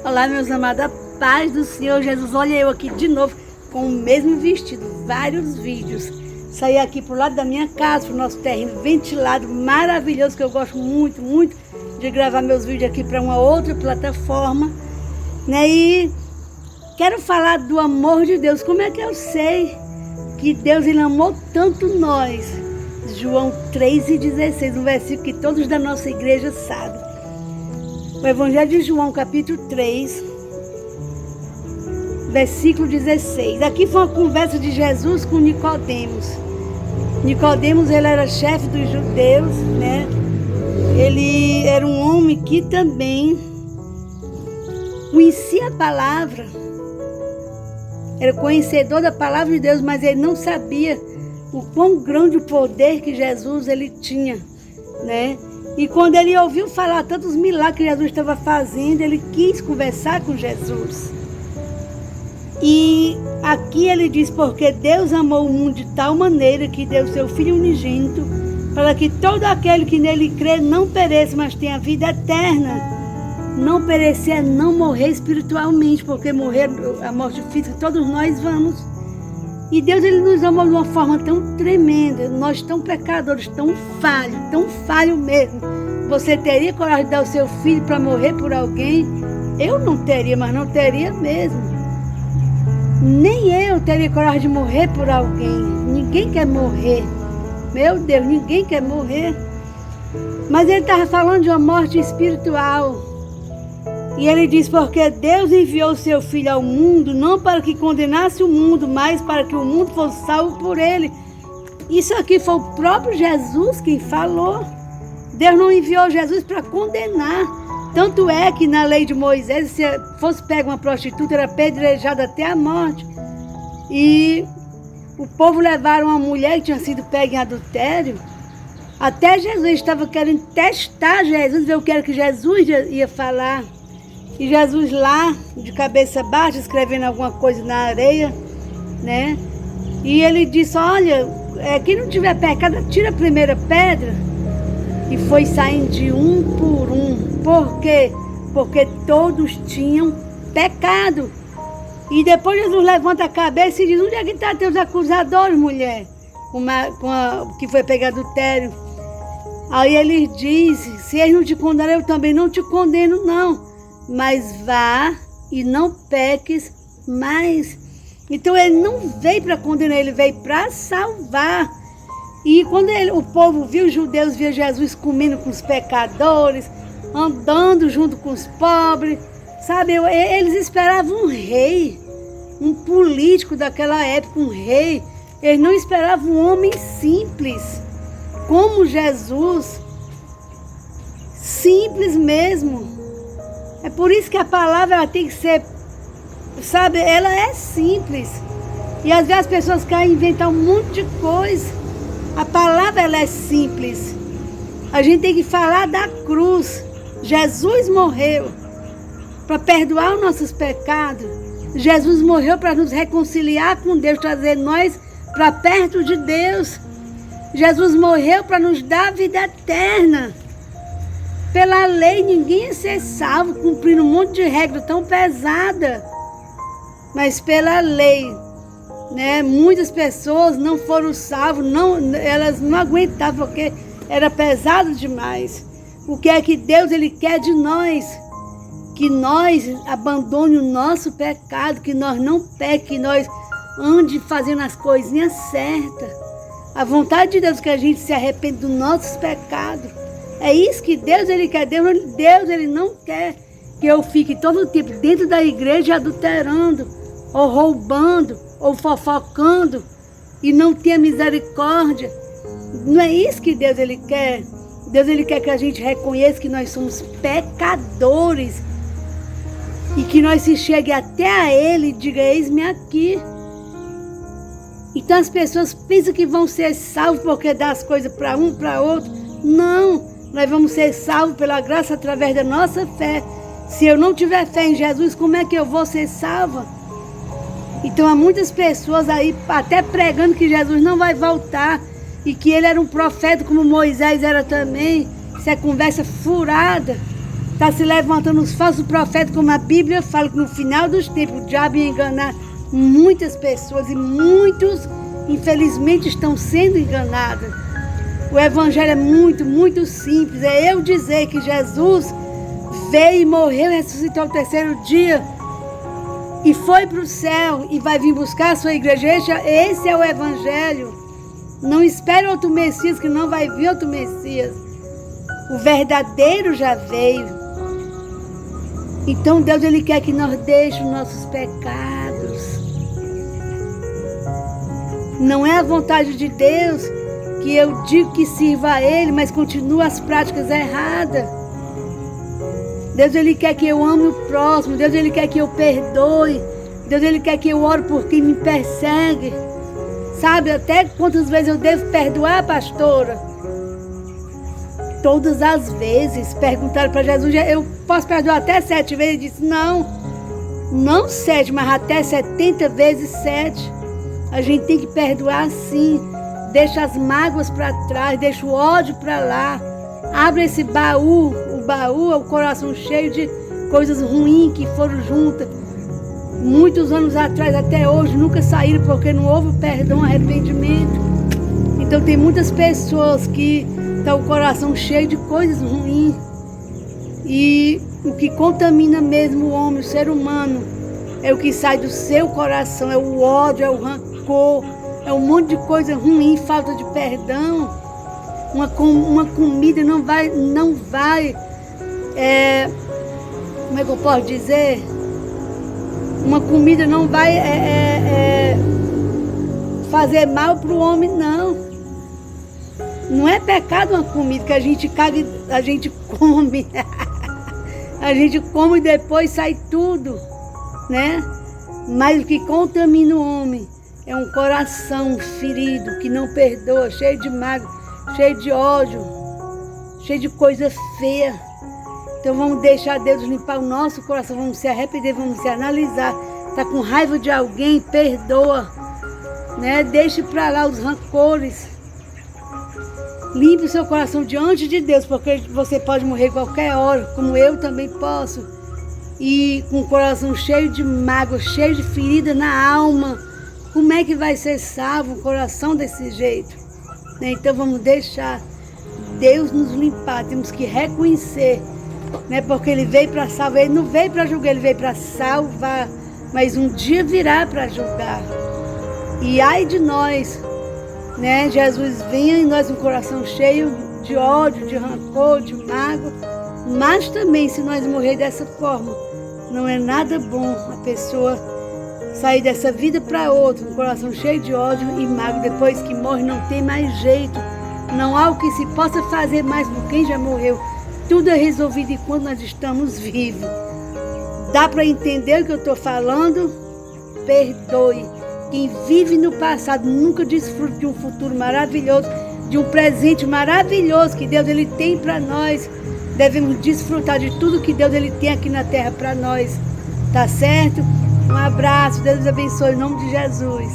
Olá, meus amados, a paz do Senhor Jesus. Olha eu aqui de novo com o mesmo vestido, vários vídeos. Saí aqui pro lado da minha casa, pro nosso terreno ventilado, maravilhoso, que eu gosto muito, muito de gravar meus vídeos aqui para uma outra plataforma, né? E quero falar do amor de Deus. Como é que eu sei que Deus ele amou tanto nós? João 3,16, um versículo que todos da nossa igreja sabem. O Evangelho de João, capítulo 3, versículo 16. Aqui foi uma conversa de Jesus com Nicodemos. Nicodemos, ele era chefe dos judeus, né? Ele era um homem que também conhecia a palavra. Era conhecedor da palavra de Deus, mas ele não sabia o quão grande o poder que Jesus ele tinha, né? E quando ele ouviu falar tantos milagres que Jesus estava fazendo, ele quis conversar com Jesus. E aqui ele diz, porque Deus amou o mundo de tal maneira que deu seu Filho unigênito, para que todo aquele que nele crê não pereça, mas tenha vida eterna. Não perecer é não morrer espiritualmente, porque morrer, a morte física, todos nós vamos. E Deus ele nos amou de uma forma tão tremenda, nós tão pecadores, tão falho mesmo. Você teria coragem de dar o seu filho para morrer por alguém? Eu não teria, mas não teria mesmo. Nem eu teria coragem de morrer por alguém. Ninguém quer morrer. Meu Deus, ninguém quer morrer. Mas ele estava falando de uma morte espiritual. E ele diz, porque Deus enviou o seu Filho ao mundo, não para que condenasse o mundo, mas para que o mundo fosse salvo por ele. Isso aqui foi o próprio Jesus quem falou. Deus não enviou Jesus para condenar. Tanto é que na lei de Moisés, se fosse pega uma prostituta, era apedrejada até a morte. E o povo levaram uma mulher que tinha sido pega em adultério. Até Jesus estava querendo testar Jesus, ver o que era que Jesus ia falar. E Jesus lá, de cabeça baixa, escrevendo alguma coisa na areia, né? E ele disse, olha, quem não tiver pecado, tira a primeira pedra. E foi saindo de um por um. Por quê? Porque todos tinham pecado. E depois Jesus levanta a cabeça e diz, onde é que estão teus acusadores, mulher? Que foi pegar adultério. Aí ele diz, se eles não te condenam, eu também não te condeno, não. Mas vá e não peques mais. Então ele não veio para condenar, ele veio para salvar. E quando o povo viu, os judeus viam Jesus comendo com os pecadores, andando junto com os pobres, sabe? Eles esperavam um rei, um político daquela época, um rei. Eles não esperavam um homem simples, como Jesus, simples mesmo. É por isso que a palavra ela tem que ser, sabe, ela é simples. E às vezes as pessoas querem inventar um monte de coisa. A palavra ela é simples. A gente tem que falar da cruz. Jesus morreu para perdoar os nossos pecados. Jesus morreu para nos reconciliar com Deus, trazer nós para perto de Deus. Jesus morreu para nos dar a vida eterna. Pela lei ninguém ia ser salvo, cumprindo um monte de regras tão pesada. Mas pela lei, né, muitas pessoas não foram salvas, elas não aguentavam porque era pesado demais. O que é que Deus ele quer de nós? Que nós abandone o nosso pecado, que nós não pequemos, que nós ande fazendo as coisinhas certas. A vontade de Deus é que a gente se arrependa dos nossos pecados. É isso que Deus ele quer. Deus ele não quer que eu fique todo tempo dentro da igreja adulterando, ou roubando, ou fofocando, e não tenha misericórdia. Não é isso que Deus ele quer. Deus ele quer que a gente reconheça que nós somos pecadores e que nós se chegue até a ele e diga, eis-me aqui. Então as pessoas pensam que vão ser salvos porque dá as coisas para um, para outro. Não. Nós vamos ser salvos pela graça através da nossa fé. Se eu não tiver fé em Jesus, como é que eu vou ser salva? Então há muitas pessoas aí até pregando que Jesus não vai voltar e que ele era um profeta como Moisés era também. Isso é conversa furada. Está se levantando os falsos profetas, como a Bíblia fala, que no final dos tempos o diabo ia enganar muitas pessoas e muitos, infelizmente, estão sendo enganados. O evangelho é muito, muito simples. É eu dizer que Jesus veio e morreu e ressuscitou no terceiro dia e foi para o céu e vai vir buscar a sua igreja. Esse é o evangelho. Não espere outro Messias, que não vai vir outro Messias. O verdadeiro já veio. Então Deus, Ele quer que nós deixemos nossos pecados. Não é a vontade de Deus que eu digo que sirva a Ele, mas continua as práticas erradas. Deus, Ele quer que eu ame o próximo. Deus, Ele quer que eu perdoe. Deus, Ele quer que eu ore por quem me persegue. Sabe até quantas vezes eu devo perdoar, pastora? Todas as vezes. Perguntaram para Jesus, eu posso perdoar até 7 vezes? Ele disse, não 7, mas até 70 vezes 7. A gente tem que perdoar sim. Deixa as mágoas para trás, deixa o ódio para lá. Abre esse baú. O baú é o coração cheio de coisas ruins que foram juntas. Muitos anos atrás, até hoje, nunca saíram porque não houve perdão, arrependimento. Então tem muitas pessoas que estão com o coração cheio de coisas ruins. E o que contamina mesmo o homem, o ser humano, é o que sai do seu coração, é o ódio, é o rancor, é um monte de coisa ruim, falta de perdão. Uma comida não vai, como é que eu posso dizer? Uma comida não vai fazer mal para o homem, não. Não é pecado uma comida que a gente caga, a gente come. A gente come e depois sai tudo, né? Mas o que contamina o homem é um coração ferido, que não perdoa, cheio de mágoa, cheio de ódio, cheio de coisa feia. Então vamos deixar Deus limpar o nosso coração, vamos se arrepender, vamos se analisar. Está com raiva de alguém, perdoa, né? Deixe para lá os rancores. Limpe o seu coração diante de Deus, porque você pode morrer qualquer hora, como eu também posso. E com o coração cheio de mágoa, cheio de ferida na alma. Como é que vai ser salvo um coração desse jeito? Né? Então vamos deixar Deus nos limpar, temos que reconhecer, né? Porque Ele veio para salvar, Ele não veio para julgar, Ele veio para salvar. Mas um dia virá para julgar. E ai de nós, né? Jesus venha em nós um coração cheio de ódio, de rancor, de mágoa. Mas também, se nós morrer dessa forma, não é nada bom a pessoa sair dessa vida para outra, um coração cheio de ódio e mágoa. Depois que morre, não tem mais jeito. Não há o que se possa fazer mais por quem já morreu. Tudo é resolvido enquanto nós estamos vivos. Dá para entender o que eu estou falando? Perdoe. Quem vive no passado nunca desfruta de um futuro maravilhoso, de um presente maravilhoso que Deus Ele tem para nós. Devemos desfrutar de tudo que Deus Ele tem aqui na terra para nós. Tá certo? Um abraço, Deus abençoe em nome de Jesus.